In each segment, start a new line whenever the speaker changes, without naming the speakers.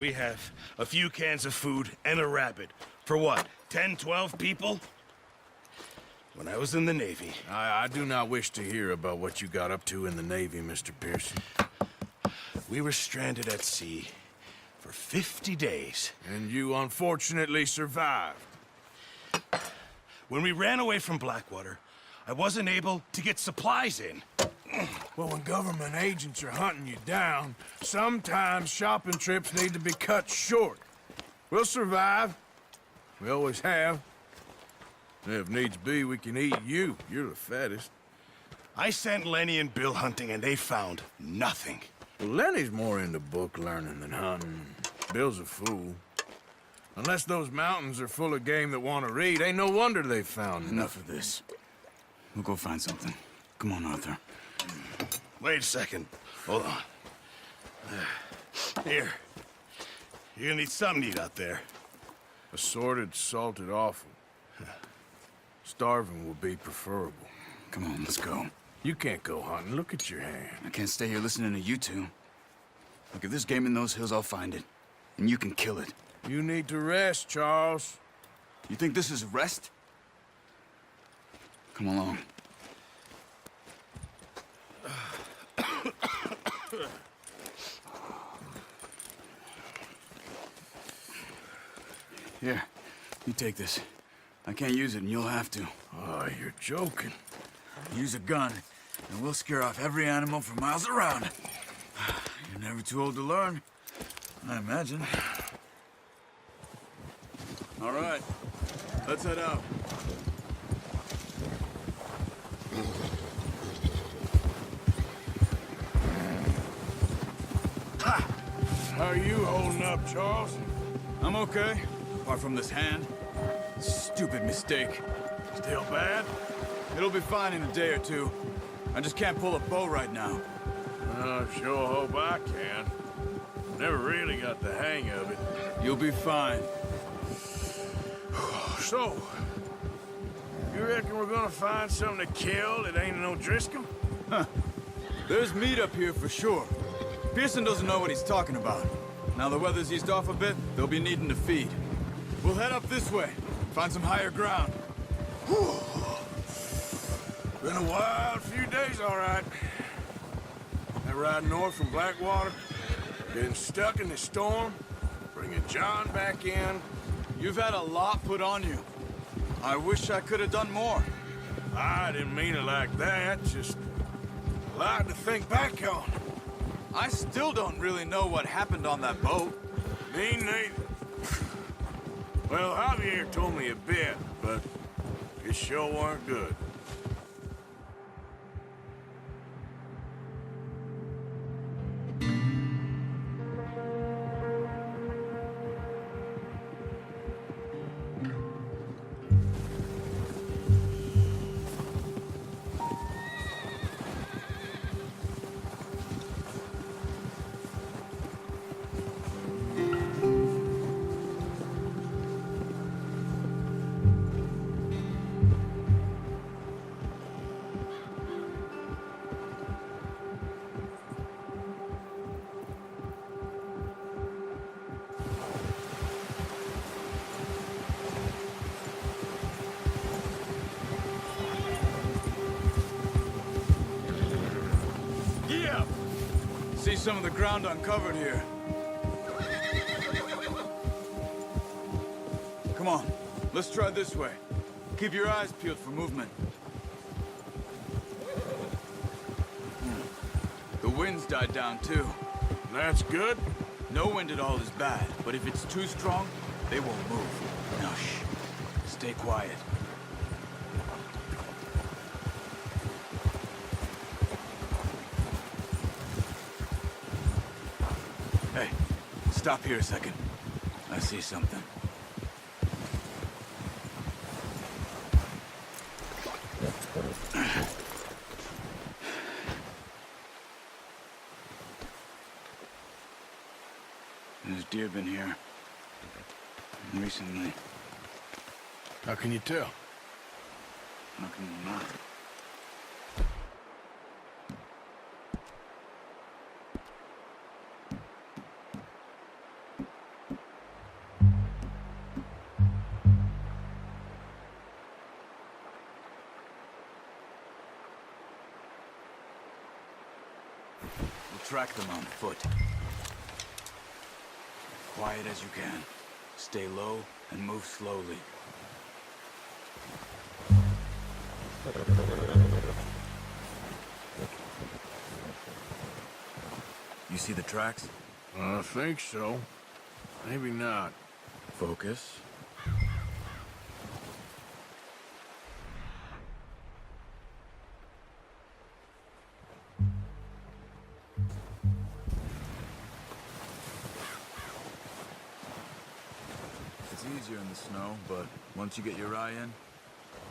We have a few cans of food and a rabbit. For what, 10, 12 people? When I was in the Navy...
I do not wish to hear about what you got up to in the Navy, Mr. Pearson.
We were stranded at sea for 50 days.
And you unfortunately survived.
When we ran away from Blackwater, I wasn't able to get supplies in.
Well, when government agents are hunting you down, sometimes shopping trips need to be cut short. We'll survive. We always have. If needs be, we can eat you. You're the fattest.
I sent Lenny and Bill hunting, and they found nothing.
Well, Lenny's more into book learning than hunting. Bill's a fool. Unless those mountains are full of game that want to read, ain't no wonder they found
Enough of this. We'll go find something. Come on, Arthur.
Wait a second. Hold on. Here. You're gonna need something to eat out there.
Assorted, salted offal. Starving will be preferable.
Come on, let's go.
You can't go hunting. Look at your hand.
I can't stay here listening to you two. Look, if there's game in those hills, I'll find it. And you can kill it.
You need to rest, Charles.
You think this is rest? Come along. Here, you take this. I can't use it, and you'll have to.
Oh, you're joking.
Use a gun, and we'll scare off every animal for miles around. You're never too old to learn, I imagine. All right, let's head out.
How are you holding up, Charles?
I'm okay, apart from this hand. Stupid mistake.
Still bad?
It'll be fine in a day or two. I just can't pull a bow right now.
I sure hope I can. Never really got the hang of it.
You'll be fine.
So, you reckon we're gonna find something to kill that ain't no Driscoll?
Huh. There's meat up here for sure. Pearson doesn't know what he's talking about. Now the weather's eased off a bit, they'll be needing to feed. We'll head up this way, find some higher ground.
Whew. Been a wild few days, all right. That ride north from Blackwater, getting stuck in the storm, bringing John back in.
You've had a lot put on you. I wish I could have done more.
I didn't mean it like that, just a lot to think back on.
I still don't really know what happened on that boat.
Me neither. Well, Javier told me a bit, but it sure weren't good.
Yeah! See some of the ground uncovered here. Come on, let's try this way. Keep your eyes peeled for movement. The wind's died down too.
That's good.
No wind at all is bad, but if it's too strong, they won't move. Now shh, stay quiet. Hey, stop here a second. I see something. There's deer been here. Recently.
How can you tell?
How can you not? track them on foot. Quiet as you can. Stay low and move slowly. You see the tracks?
I think so. Maybe not.
Focus. It's easier in the snow, but once you get your eye in,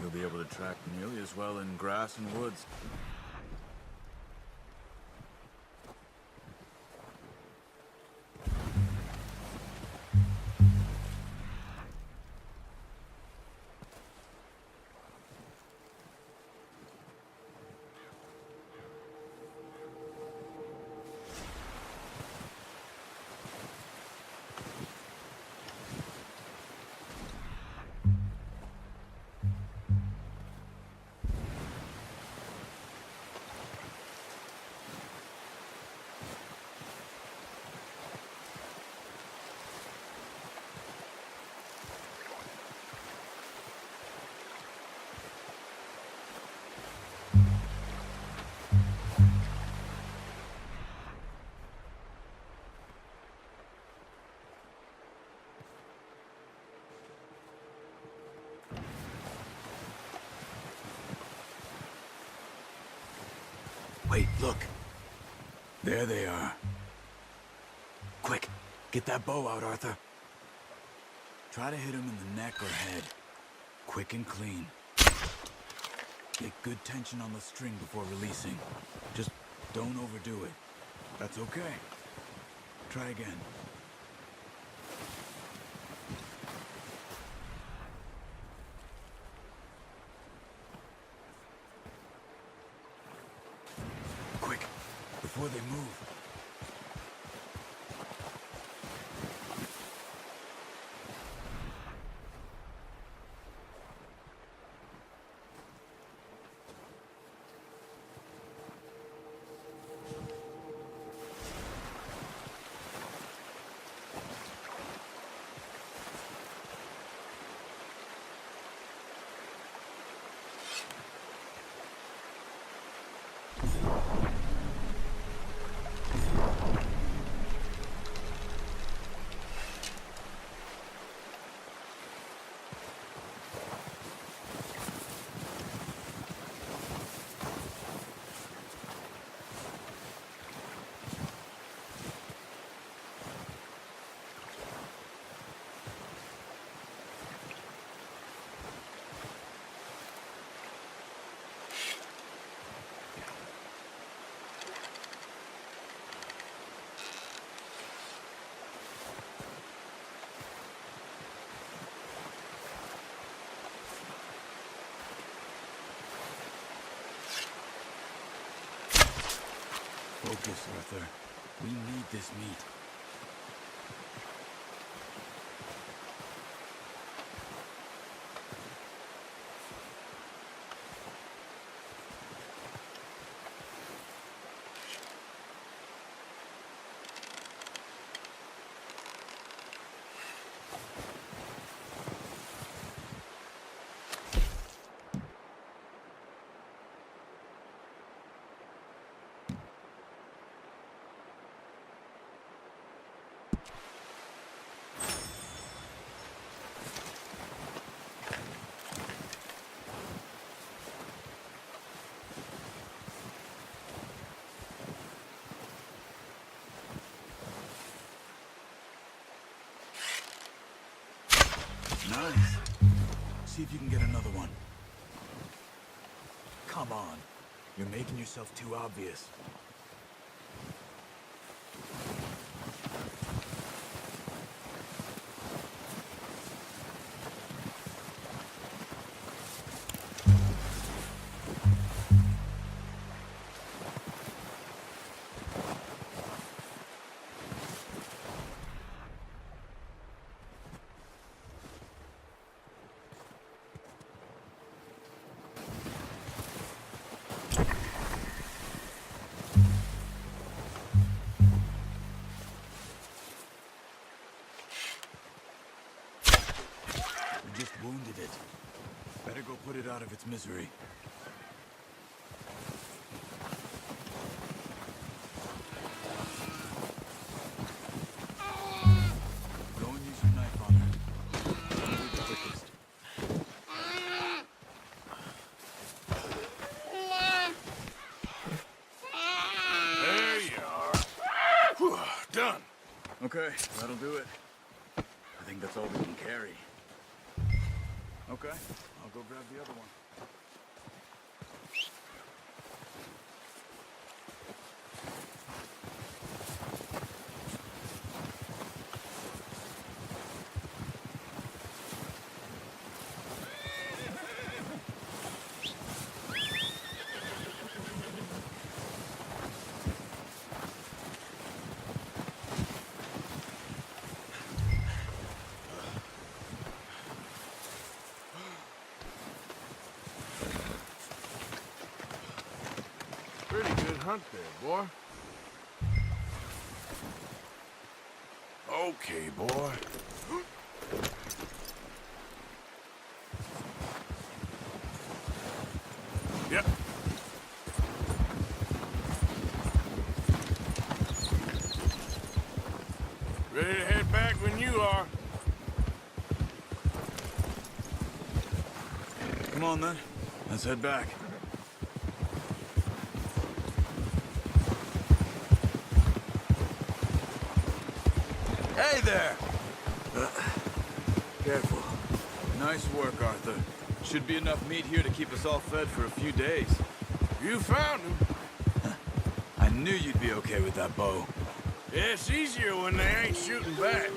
you'll be able to track nearly as well in grass and woods. Wait, look. There they are. Quick, get that bow out, Arthur. Try to hit him in the neck or head. Quick and clean. Get good tension on the string before releasing. Just don't overdo it. That's okay. Try again. Quick, before they move. Focus, Arthur. We need this meat. Nice. See if you can get another one. Come on. You're making yourself too obvious. just wounded it. Better go put it out of its misery. Go and use your knife on her. That'll be the quickest.
There you are. Whew, done.
Okay, that'll do it. I think that's all we can carry. Okay, I'll go grab the other one.
Pretty good hunt there, boy. Okay, boy. Yep. Ready to head back when you are.
Come on then, let's head back. Hey there! Careful. Nice work, Arthur. Should be enough meat here to keep us all fed for a few days.
You found him.
I knew you'd be okay with that bow.
Yeah, it's easier when they ain't shooting back.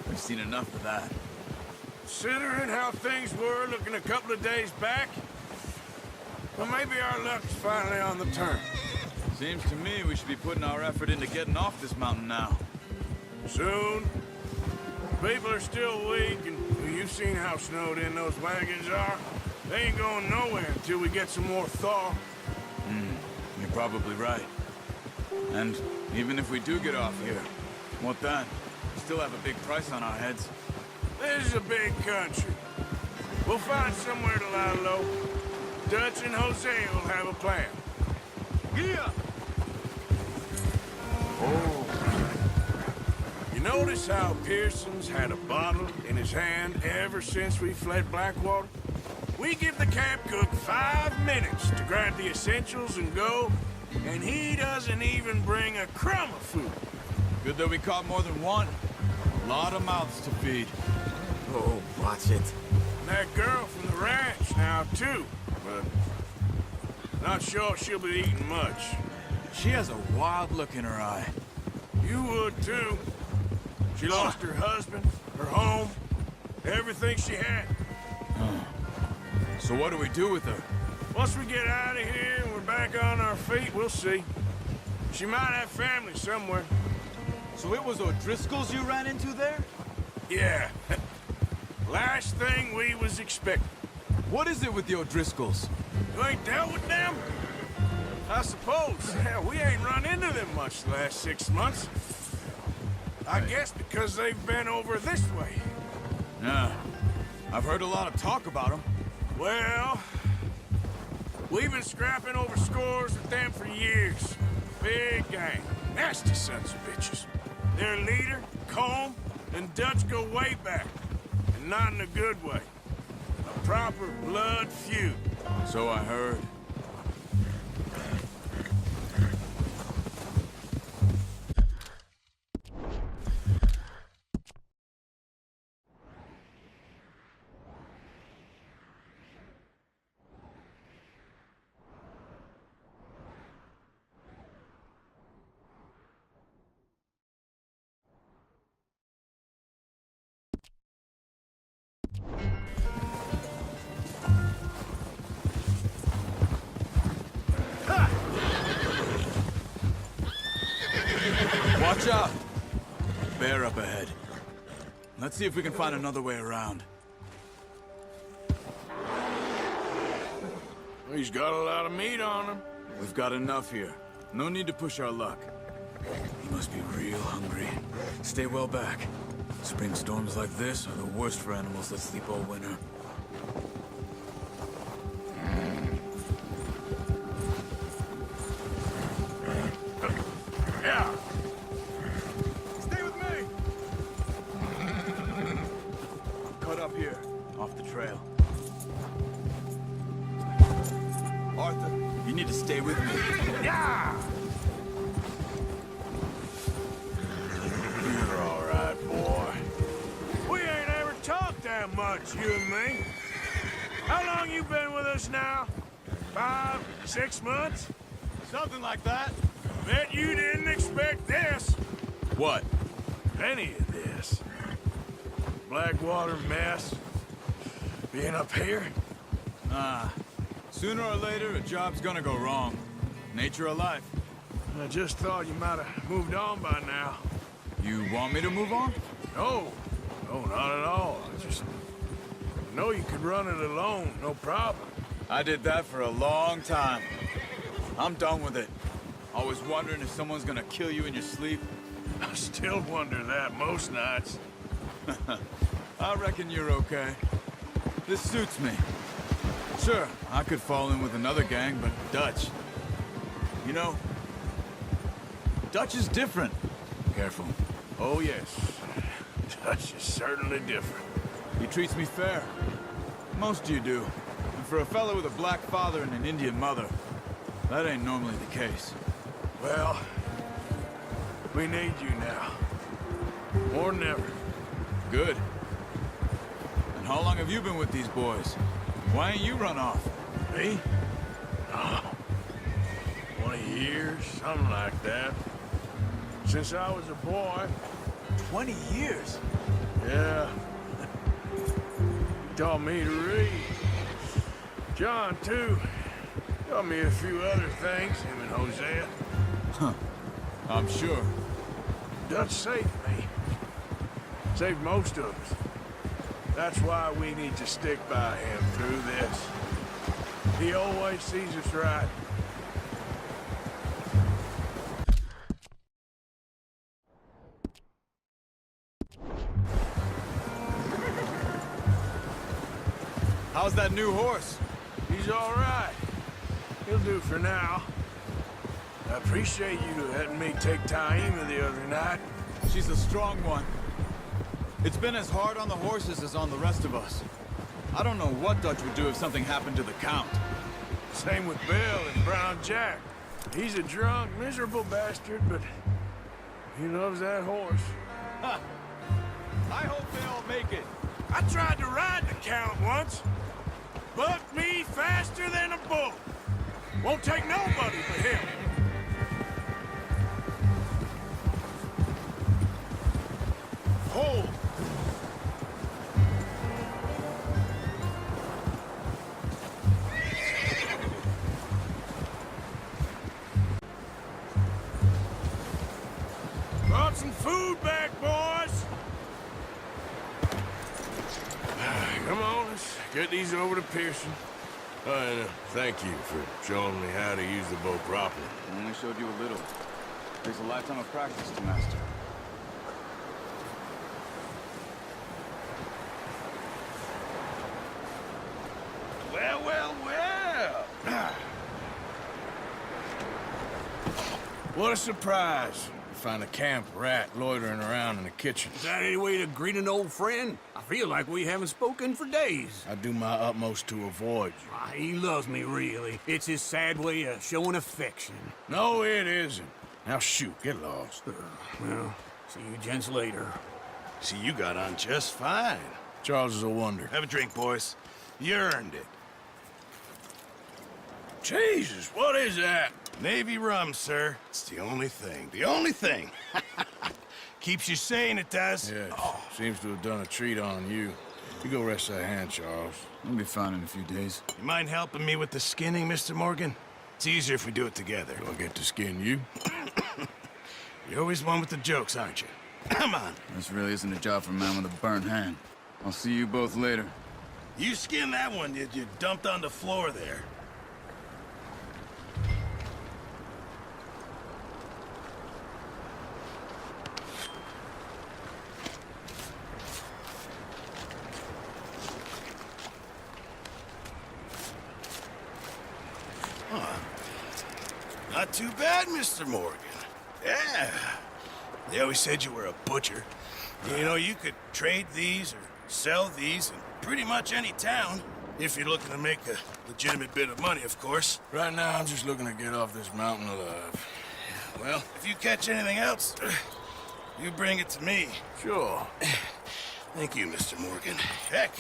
We've seen enough of that.
Considering how things were looking a couple of days back, well, maybe our luck's finally on the turn.
Seems to me we should be putting our effort into getting off this mountain now.
Soon. People are still weak, and well, you've seen how snowed in those wagons are. They ain't going nowhere until we get some more thaw.
You're probably right. And even if we do get off here, what then? We still have a big price on our heads.
This is a big country. We'll find somewhere to lie low. Dutch and Jose will have a plan.
Yeah!
Oh. You notice how Pearson's had a bottle in his hand ever since we fled Blackwater? We give the camp cook 5 minutes to grab the essentials and go, and he doesn't even bring a crumb of food.
Good that we caught more than one. A lot of mouths to feed.
Oh, watch it.
And that girl from the ranch now, too, but not sure she'll be eating much.
She has a wild look in her eye.
You would, too. She lost her husband, her home, everything she had.
So what do we do with her?
Once we get out of here and we're back on our feet, we'll see. She might have family somewhere.
So it was O'Driscoll's you ran into there?
Yeah. Last thing we was expecting.
What is it with the O'Driscolls?
You ain't dealt with them? I suppose. Hell, we ain't run into them much the last 6 months. I guess because they've been over this way.
Yeah. I've heard a lot of talk about them.
Well, we've been scrapping over scores with them for years. Big gang. Nasty sons of bitches. Their leader, Combe, and Dutch go way back. And not in a good way. A proper blood feud.
So I heard. Watch out! Bear up ahead. Let's see if we can find another way around.
Well, he's got a lot of meat on him.
We've got enough here. No need to push our luck. He must be real hungry. Stay well back. Spring storms like this are the worst for animals that sleep all winter.
Yeah. Stay with me.
Cut up here, off the trail. Arthur, you need to stay with me.
Yeah. You're all right, boy. We ain't ever talked that much, you and me. How long you been with us now? 5, 6 months?
Something like that.
Bet you didn't expect this.
What?
Any of this. Blackwater mess. Being up here?
Sooner or later, a job's gonna go wrong. Nature of life.
I just thought you might have moved on by now.
You want me to move on?
No, not at all. I just know you could run it alone, no problem.
I did that for a long time. I'm done with it. Always wondering if someone's gonna kill you in your sleep.
I still wonder that most nights.
I reckon you're okay. This suits me. Sure, I could fall in with another gang, but Dutch... You know, Dutch is different.
Careful. Oh, yes. Dutch is certainly different.
He treats me fair. Most of you do. And for a fellow with a black father and an Indian mother, that ain't normally the case.
Well, we need you now. More than ever.
Good. And how long have you been with these boys? Why ain't you run off?
Me? Oh, 20 years, something like that. Since I was a boy.
20 years?
Yeah. He taught me to read. John, too. Taught me a few other things, him and Hosea.
Huh. I'm sure.
Dutch saved me. Saved most of us. That's why we need to stick by him through this. He always sees us right.
How's that new horse?
He's all right. He'll do for now. I appreciate you letting me take Taima the other night.
She's a strong one. It's been as hard on the horses as on the rest of us. I don't know what Dutch would do if something happened to the Count.
Same with Bill and Brown Jack. He's a drunk, miserable bastard, but he loves that horse.
Ha! I hope they all make it.
I tried to ride the Count once. Bucked me faster than a bull. Won't take nobody but him. Hold. Brought some food back, boys. Come on, let's get these over to Pearson. And thank you for showing me how to use the bow properly.
I only showed you a little. Takes a lifetime of practice to master.
Well, well, well. What a surprise. Find a camp rat loitering around in the kitchen.
Is that any way to greet an old friend? I feel like we haven't spoken for days.
I do my utmost to avoid you.
He loves me, really. It's his sad way of showing affection.
No, it isn't. Now shoot, get lost.
Well, see you gents later.
See, you got on just fine.
Charles is a wonder.
Have a drink, boys. You earned it.
Jesus, what is that?
Navy rum, sir. It's the only thing. The only thing. Keeps you sane, it does.
Yes, seems to have done a treat on you. You go rest that hand, Charles.
I'll be fine in a few days.
You mind helping me with the skinning, Mr. Morgan? It's easier if we do it together.
Do I get to skin you?
You're always one with the jokes, aren't you? Come on.
This really isn't a job for a man with a burnt hand. I'll see you both later.
You skin that one you dumped on the floor there. Not too bad, Mr. Morgan. Yeah. They always said you were a butcher. You know, you could trade these or sell these in pretty much any town. If you're looking to make a legitimate bit of money, of course.
Right now, I'm just looking to get off this mountain alive.
Well, if you catch anything else, you bring it to me.
Sure.
Thank you, Mr. Morgan. Heck,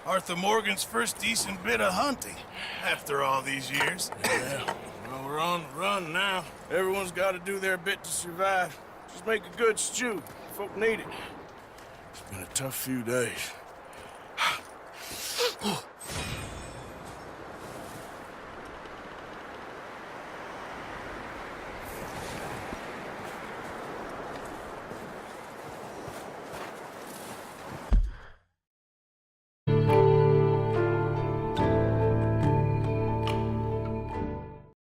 Arthur Morgan's first decent bit of hunting after all these years.
Yeah. Well, we're on the run now. Everyone's got to do their bit to survive. Just make a good stew. Folk need it. It's been a tough few days.